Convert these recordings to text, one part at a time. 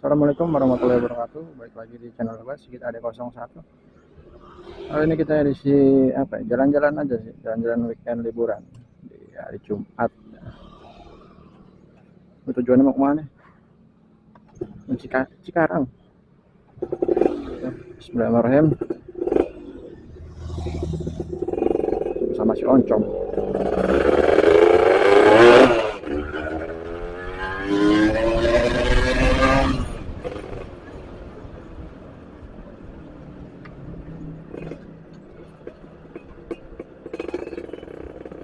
Assalamualaikum warahmatullahi wabarakatuh. Balik lagi di channel gue Sigit Ade 01. Kali ini kita edisi apa ya? Jalan-jalan aja sih, jalan-jalan weekend liburan di hari Jumat. Tujuannya mau kemana? Cikarang. Bismillahirrahmanirrahim. Sama si Oncom.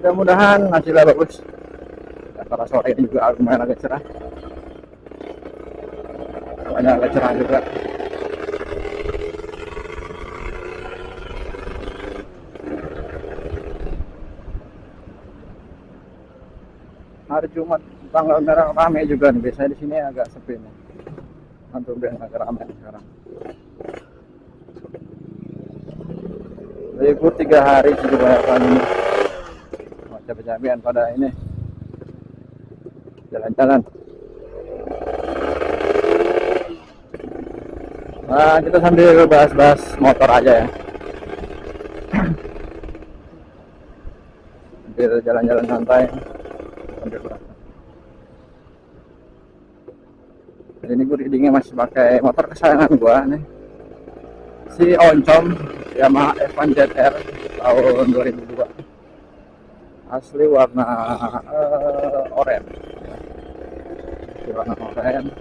Mudah-mudahan hasilnya bagus. Karena sore ini juga lumayan agak cerah. Banyak agak cerah juga. Hari Jumat tanggal merah ramai juga nih. Biasanya di sini agak sepi nih. Untuk udah agak ramai sekarang. Libur 3 hari sudah banyak kali ini. Capek-capekan pada ini jalan-jalan. Nah, kita sambil bahas-bahas motor aja ya. Sambil jalan-jalan santai sambil berasa. Ini gue readingnya masih pakai motor kesayangan gua nih, si Oncom Yamaha F1 ZR tahun 2002. Asli warna oranye. Warna oranye.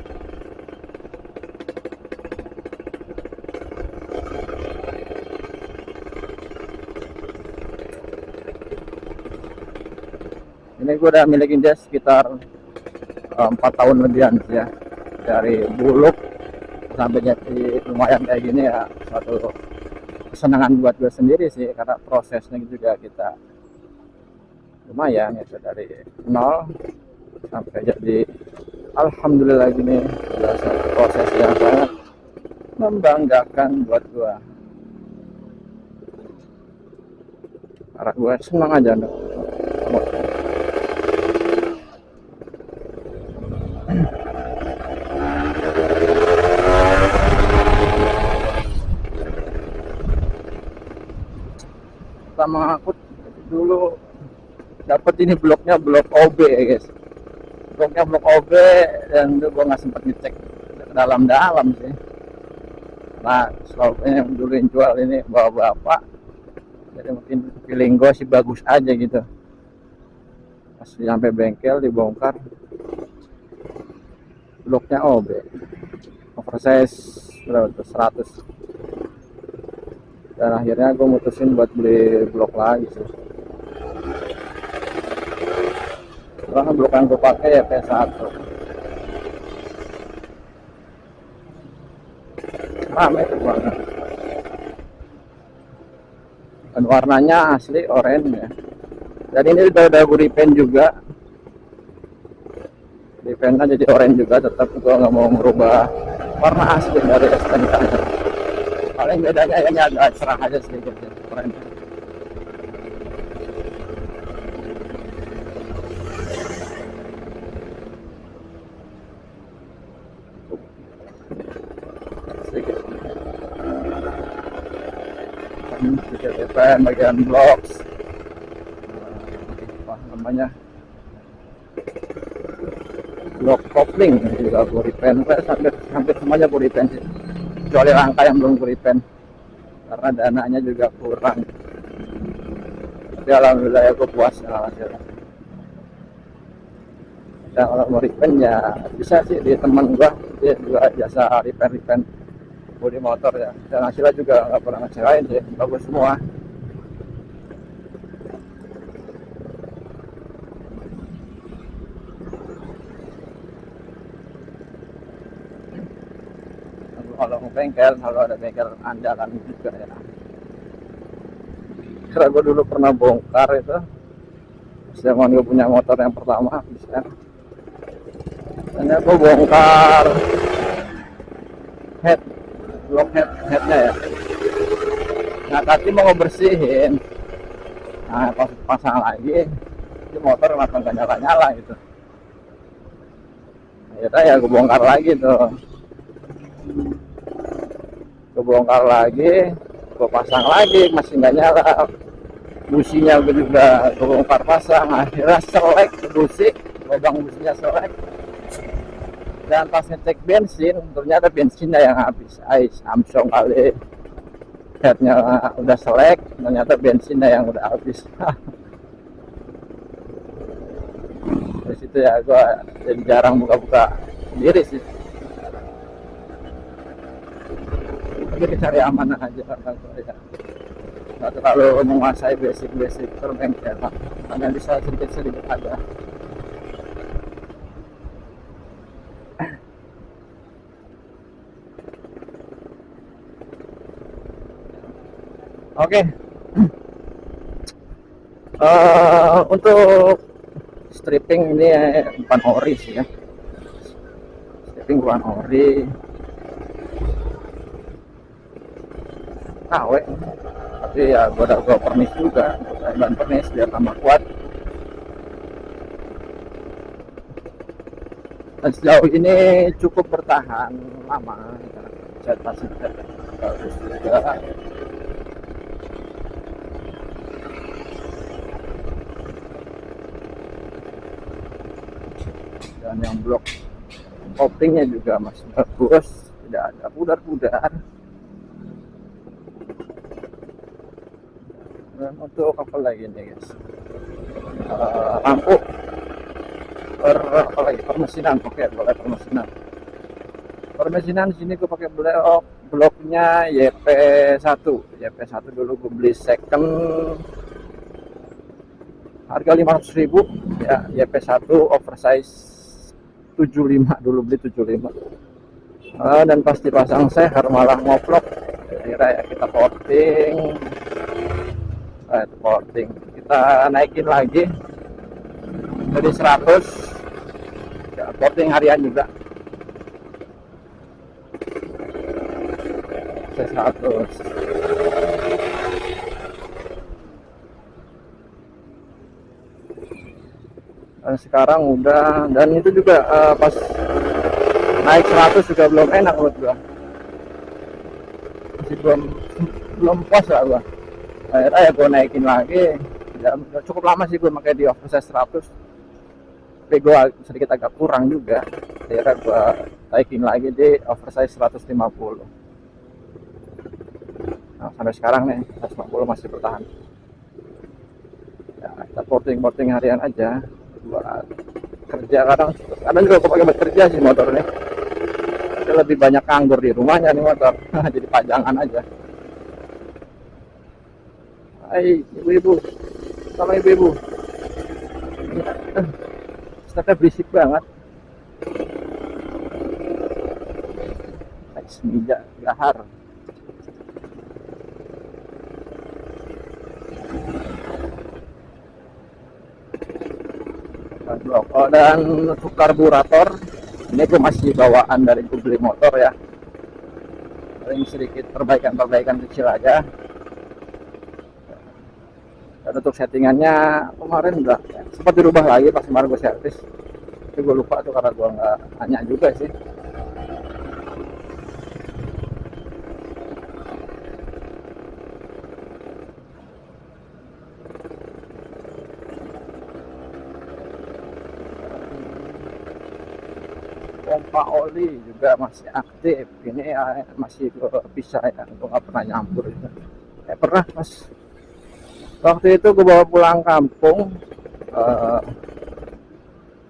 Ini gue udah milikin dia sekitar 4 tahun lebihan ya. Dari buluk sampai jadi lumayan kayak gini ya, suatu kesenangan buat gue sendiri sih, karena prosesnya juga kita lumayan ya, dari nol sampai jadi alhamdulillah gini. Biasa proses yang sangat membanggakan buat gua, karena gua senang aja nih. Pertama aku dulu dapat ini blok OB ya guys, blok OB, dan gue nggak sempet ngecek ke dalam sih. Nah, selalu yang dulu yang jual ini bawa bapak, jadi mungkin feeling gue sih bagus aja gitu. Pas sampai bengkel dibongkar bloknya OB, oversize berapa tuh, 100. Dan akhirnya gue mutusin buat beli blok lagi sih. Karena blok yang gue pakai ya P1. Ramai tuh warna. Dan warnanya asli oranye ya. Dan ini udah gue repaint juga. Repaintnya jadi oranye juga, tetap gue nggak mau merubah warna asli dari STNK-nya. Paling bedanya ini agak cerah aja sedikit ya, oranye. Bagian blok apa namanya, blok kopling juga gue repaint. Hampir semuanya gue repaint sih, kecuali rangka yang belum gue repaint karena dananya juga kurang. Tapi alhamdulillah ya gue puas hasilnya. Dan kalau mau repaint ya bisa sih di teman gue, dia juga jasa repaint bodi motor ya, dan hasilnya juga nggak pernah ngecewain sih, bagus semua. Kalau mau bengkel, kalau ada bengkel andalan juga ya. Karena gue dulu pernah bongkar itu, zaman gue punya motor yang pertama bisa. Dan gue bongkar blok headnya ya. Nah tadi mau bersihin, nah pas pasang lagi, itu motor makin gak nyala gitu. Akhirnya ya gue bongkar lagi tuh. gue bongkar lagi, gue pasang lagi, masih nggak nyala. Businya gue juga gue bongkar pasang, akhirnya selek busi, lubang businya selek. Dan pas ngecek bensin, ternyata bensinnya yang habis. Samsung kali, headnya udah selek, ternyata bensinnya yang udah habis. Dari situ ya gue jadi jarang buka-buka sendiri sih. Tapi cari amanah aja karena gue ya nggak terlalu menguasai basic perbengkelan, hanya bisa sedikit-sedikit aja. Oke, untuk stripping ini bukan ori sih ya, stripping bukan ori, KW, tapi ya gue udah gue pernis juga, ban pernis biar tambah kuat. Dan sejauh ini cukup bertahan lama, saya masih bagus juga. Dan yang blok kopling juga masih bagus, tidak ada pudar-pudar. Dan untuk apa lagi nih guys, lampu apa lagi, permesinan. Oke, boleh permesinan sini gue pakai bloknya YP1 dulu gue beli second harga 500.000 ya, YP1 oversize 75, dulu beli 75. Dan pas dipasang seher malah ngoplok. Akhirnya ya kita porting, kita naikin lagi dari 100 ya, porting harian juga 100. Dan sekarang udah, dan itu juga pas naik 100 juga belum enak menurut gua, masih belum puas lah gua. Akhirnya ya gua naikin lagi ya, cukup lama sih gua pakai di oversize 100, tapi gua sedikit agak kurang juga. Akhirnya gua naikin lagi di oversize 150. Nah, sampai sekarang nih 150 masih bertahan ya. Kita porting harian aja buat kerja. Kadang juga aku pakai buat kerja sih motor ini. Ada lebih banyak nganggur di rumahnya nih motor. Jadi pajangan aja. Hai ibu-ibu, sama ibu-ibu, startnya berisik banget. Meja gahar. Dan untuk karburator ini gue masih bawaan dari gue beli motor ya, paling sedikit perbaikan kecil aja. Dan untuk settingannya kemarin udah sempat dirubah lagi pas kemarin gue servis, tapi gue lupa tuh karena gue nggak tanya juga sih. Pompa oli juga masih aktif, ini masih bisa ya, untuk nggak pernah nyampur itu. Pernah pas waktu itu gue bawa pulang kampung,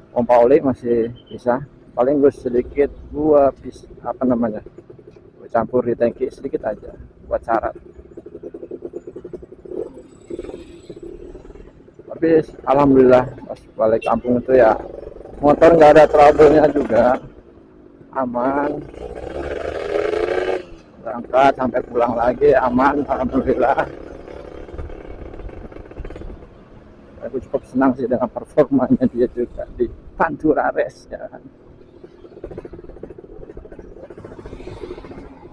pompa oli masih bisa, paling gue sedikit gue campur di tangki sedikit aja buat syarat. Tapi alhamdulillah pas balik kampung itu ya motor nggak ada trouble-nya juga, aman, berangkat sampai pulang lagi aman, alhamdulillah. Aku cukup senang sih dengan performanya dia juga di Pantura Race ya kan.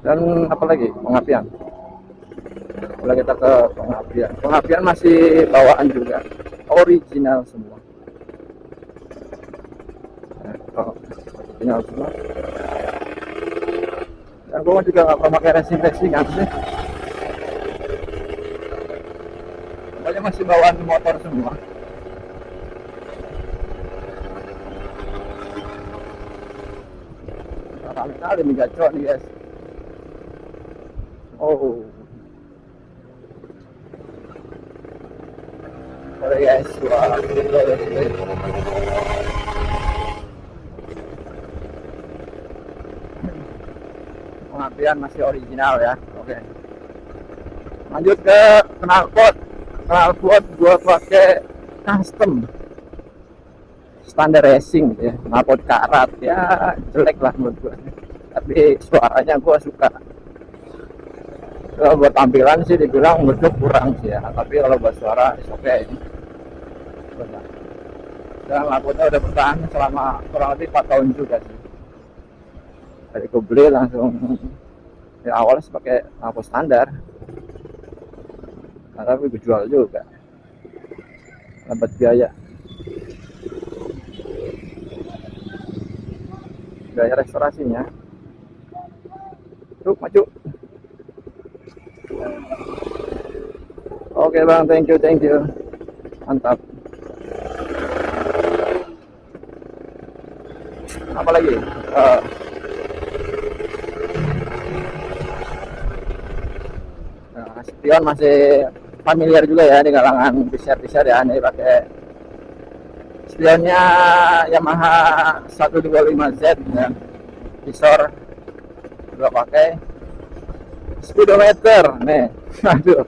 Dan apalagi pengapian, kalau kita ke pengapian masih bawaan juga, original semua. Original semua. Dan gue juga nggak pernah pakai racing kan sih. Pokoknya masih bawaan motor semua. Rame kali nih gacor nih guys. Oh, sorry guys, wah, pengambilan masih original ya. Oke, lanjut ke knalpot. Knalpot gua pakai custom standar racing ya, knalpot karat ya, jelek lah menurut gua, tapi suaranya gua suka. Kalau buat tampilan sih dibilang menurut gua kurang sih ya, tapi kalau buat suara oke okay. Dan knalpotnya udah bertahan selama kurang lebih 4 tahun juga sih. Dari gue beli langsung ya, awalnya pakai knalpot standar, nah, tapi gue jual juga dapat biaya restorasinya. Yuk maju. Oke bang, thank you, mantap. Apa lagi? Spion masih familiar juga ya di kalangan besar ya, ini pakai spionnya Yamaha 125Z ya, visor juga pakai speedometer nih. Aduh,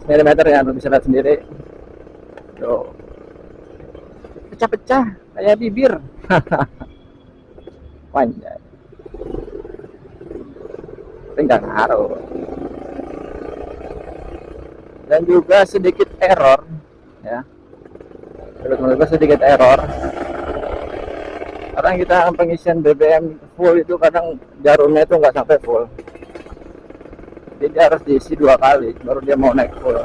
speedometer ya, bisa lihat sendiri tuh, pecah-pecah kayak bibir. Panjang tapi nggak ngaruh. Dan juga sedikit error ya, menurut gue sedikit error karena kita pengisian BBM full itu kadang jarumnya itu nggak sampai full, jadi harus diisi 2 kali baru dia mau naik full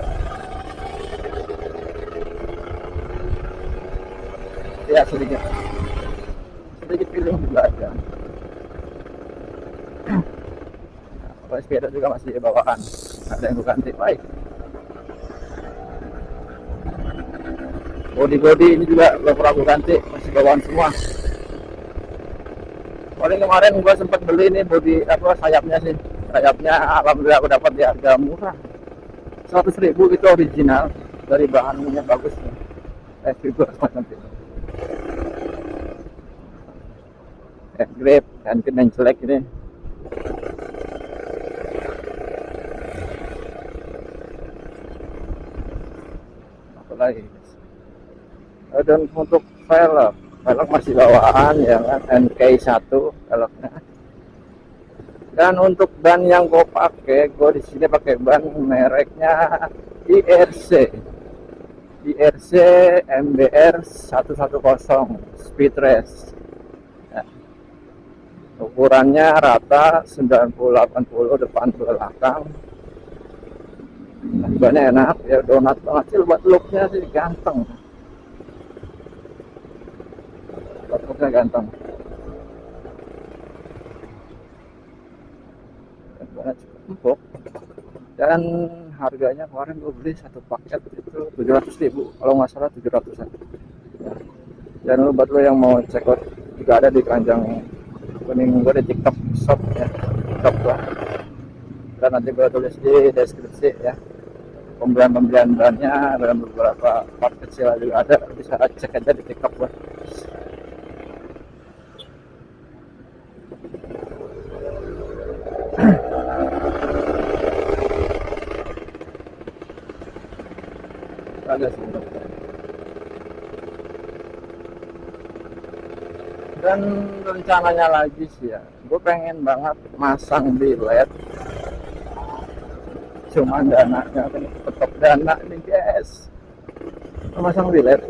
ya. Sedikit feeling juga ada. Kalau sepeda juga masih bawaan, ada yang gue ganti. Baik, body ini juga belum pernah gue ganti, masih bawaan semua. Paling kemarin gue sempat beli ini body sayapnya sih, alhamdulillah aku dapat di harga murah, 100.000 itu original dari bahannya bagus nih. Juga nanti grip kan yang jelek ini. Apa lagi? Dan untuk velg masih bawaan ya kan, NK1 velgnya. Dan untuk ban yang gue pakai, gue di sini pakai ban mereknya IRC MBR 110 Speed Race ya. Ukurannya rata 90-80 depan belakang. Bannya enak ya, donat banget sih, buat looknya sih ganteng, ganteng. Bannya cukup empuk. Dan harganya kemarin gue beli satu paket itu 700.000 kalau nggak salah, 700an ya. Dan buat lo yang mau check out juga ada di keranjang kuning gue di TikTok shop ya, TikTok gua. Dan nanti gue tulis di deskripsi ya pembelian bahannya, dan beberapa part kecil juga ada, bisa cek aja di TikTok gua. Ada sih. Dan rencananya lagi sih ya, gue pengen banget masang bilet, cuman dananya tetap dana nih guys, masang bilet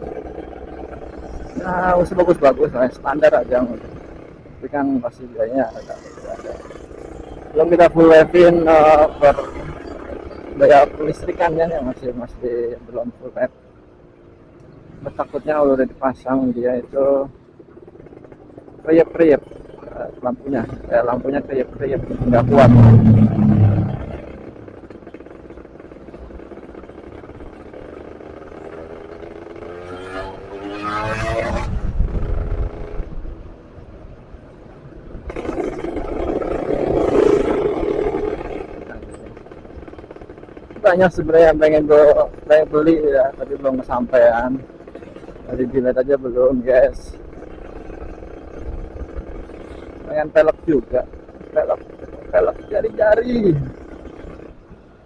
nah usah bagus lah, standar aja tapi kan pasti biayanya ada. Belum kita full levin per daya kelistrikannya ya, masih belum full lev. Takutnya udah dipasang dia itu riap lampunya kriep nggak kuat. Banyak sebenarnya yang pengen beli ya, tapi belum kesampaian. Tadi dilihat aja belum, guys. Pengen pelek juga, pelek pelek jari-jari,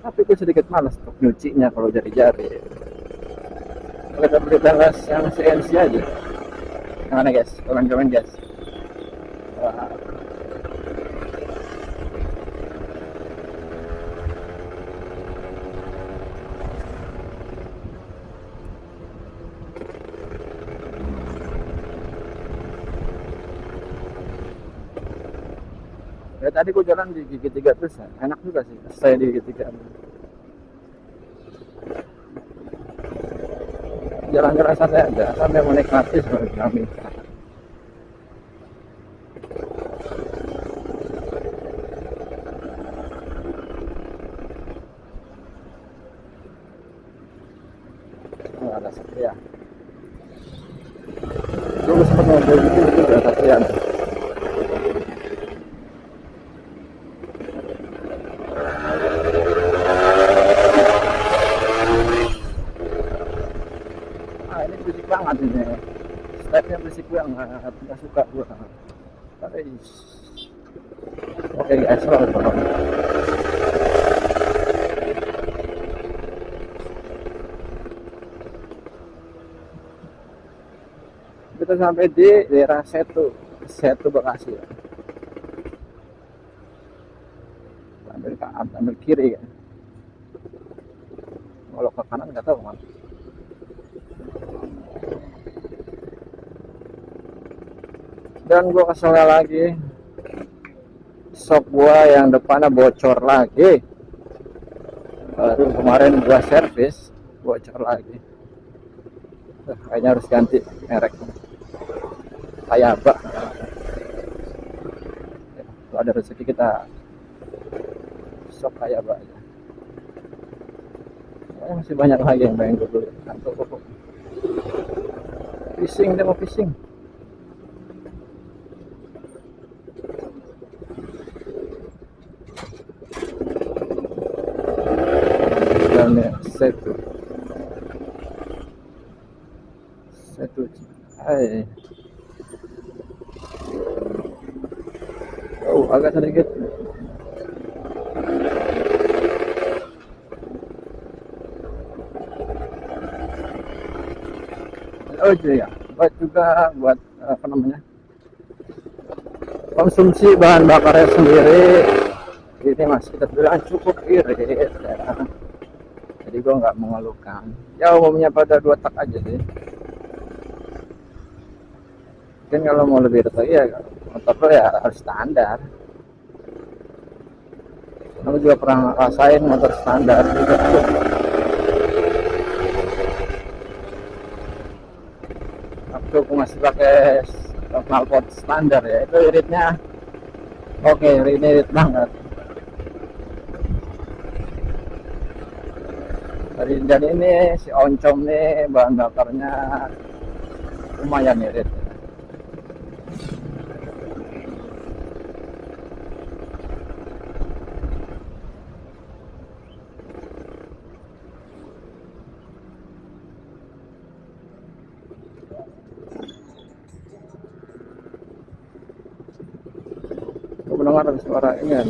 tapi gue sedikit malas untuk nyucinya kalau jari-jari. Kita beli teles yang CNC aja. Yang mana, guys? Komen-komen, guys. Wah, ya tadi gue jalan di Gigi Tiga terus ya. Enak juga sih saya di Gigi Tiga. Jalan-jalan santai aja sampai menikmati sebenarnya kami. Oh, ada Satria. Dulu sempat ngobrol gitu ada Satria. Ah, ini berisik banget ini. Stepnya berisik banget, nggak suka gue. Oke guys, selamat. Kita sampai di daerah Setu Bekasi ya. Ambil kiri kan. Kalau ke kanan nggak tahu kan. Dan gua kesel lagi, sok gua yang depannya bocor lagi. Baru kemarin gua servis, bocor lagi. Kayaknya harus ganti merek. Hayaba. Kalau ada rezeki kita sok Hayaba aja. Masih banyak lagi yang pengen gue beli. Fishing, dia mau fishing. Dan ya, Setu. Hai. Oh, agak sedikit. Oh iya, buat juga buat apa namanya, konsumsi bahan bakarnya sendiri. Ini mas kita bilang cukup irit ya. Jadi gue nggak mengeluhkan. Ya umumnya pada 2 tak aja sih. Mungkin kalau mau lebih irit lagi ya motor lo ya harus standar. Kamu juga pernah rasain motor standar juga. Waktu aku masih pakai knalpot standar ya, itu iritnya oke, ini irit banget. Dan ini si oncom nih bahan bakarnya lumayan irit. Aku mendengar ada suara ini kan.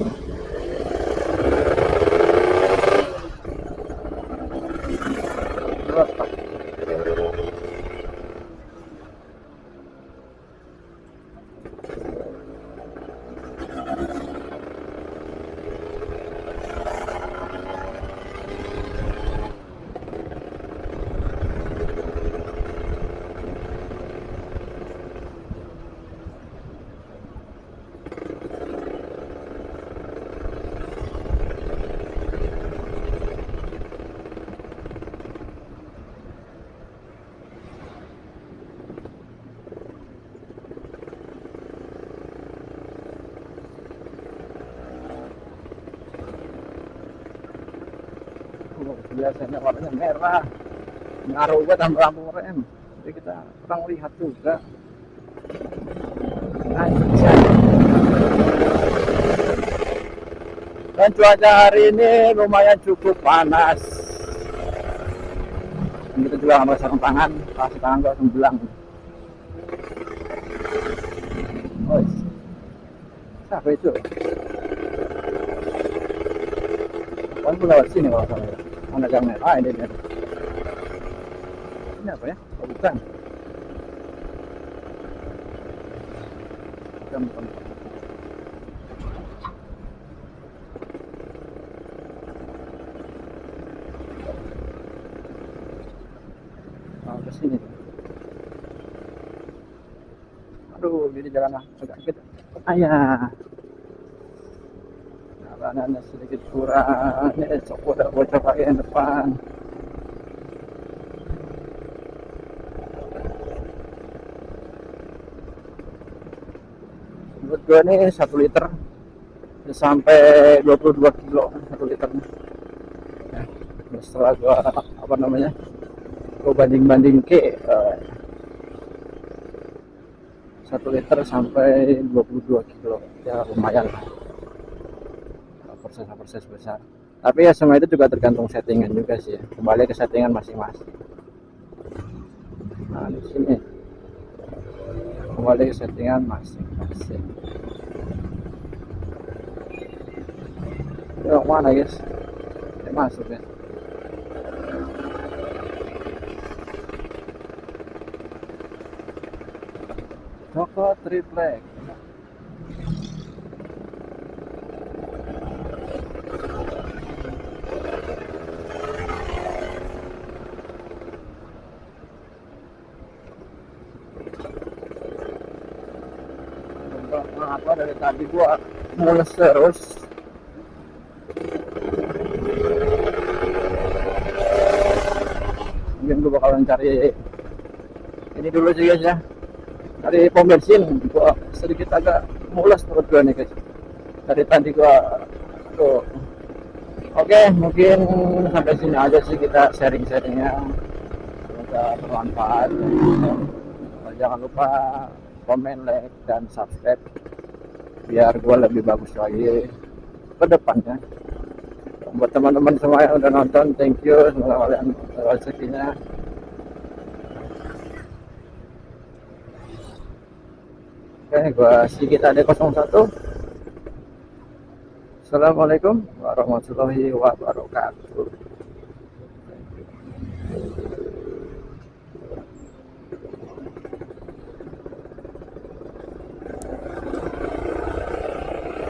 biasanya warnanya merah, ngaruh juga tambah lampu rem, jadi kita kurang lihat juga. Anjay. Dan cuaca hari ini lumayan cukup panas. Kita juga nggak pakai sarung tangan, pas tangan gua langsung belang. Oh, siapa itu? Kan lewat sini kalau salah. Mana gang merah ini dia. Ini apa ya? Oh, bukan. Bukan. Oh, ke sini. Aduh, ini jalan agak dikit. Ayah. Jalanannya sedikit kurang. Ini sok udah bocor pakai yang depan. Menurut gue ini 1 liter sampai 22 kilo 1 liternya. Ya, setelah gue apa namanya, gue banding ke 1 liter sampai 22 kilo ya lumayan lah, proses besar. Tapi ya semua itu juga tergantung settingan juga sih ya. Kembali ke settingan masing-masing. Nah di sini kembali ke settingan masing-masing. Yuk mana guys? Ya, masuk ya. Toko triplek. Apa dari tadi gua mules terus. Mungkin gua bakalan cari ini dulu sih guys ya. Dari pom bensin gua sedikit agak mules perut gua nih guys. Dari tadi gua aduh. Oke, mungkin sampai sini aja sih kita sharing-sharingnya. Semoga bermanfaat. Jangan lupa komen, like, dan subscribe biar gue lebih bagus lagi ke depannya. Buat teman-teman semua yang udah nonton, thank you. Semoga kalian rezekinya. Oke, gue Sigit AD01. Assalamualaikum warahmatullahi wabarakatuh.